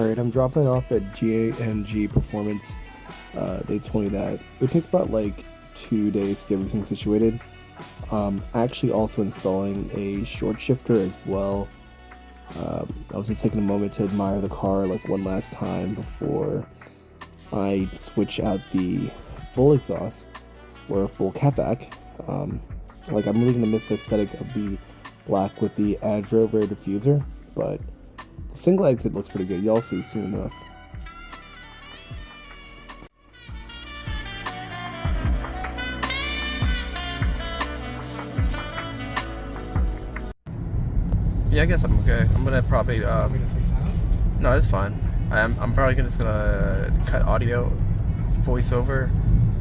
Alright, I'm dropping it off at GNG Performance. They told me that it would take about like 2 days to get everything situated. Actually also installing a short shifter as well. I was just taking a moment to admire the car like one last time before I switch out the full exhaust or full catback. Like I'm really gonna miss the aesthetic of the black with the Adro rear diffuser, but the single exit looks pretty good. Y'all see soon enough. Yeah, I guess I'm okay. I'm gonna probably Want me to say silent? no, it's fine. I'm probably just gonna cut audio, voiceover,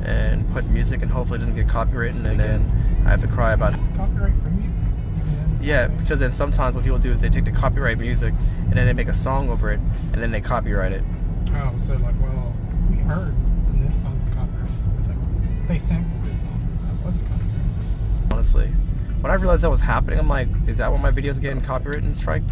and put music, and hopefully it doesn't get copywritten, and then I have to cry about it. Copyright for music? Even then it's Yeah, the same? because then sometimes what people do is they take the copyright music and then they make a song over it, and then they copyright it. Oh, so like, well, we heard in this song's copyright. It's like, they sampled this song. That wasn't copyright. Honestly, when I realized that was happening, I'm like, is that why my videos getting copyrighted and strike?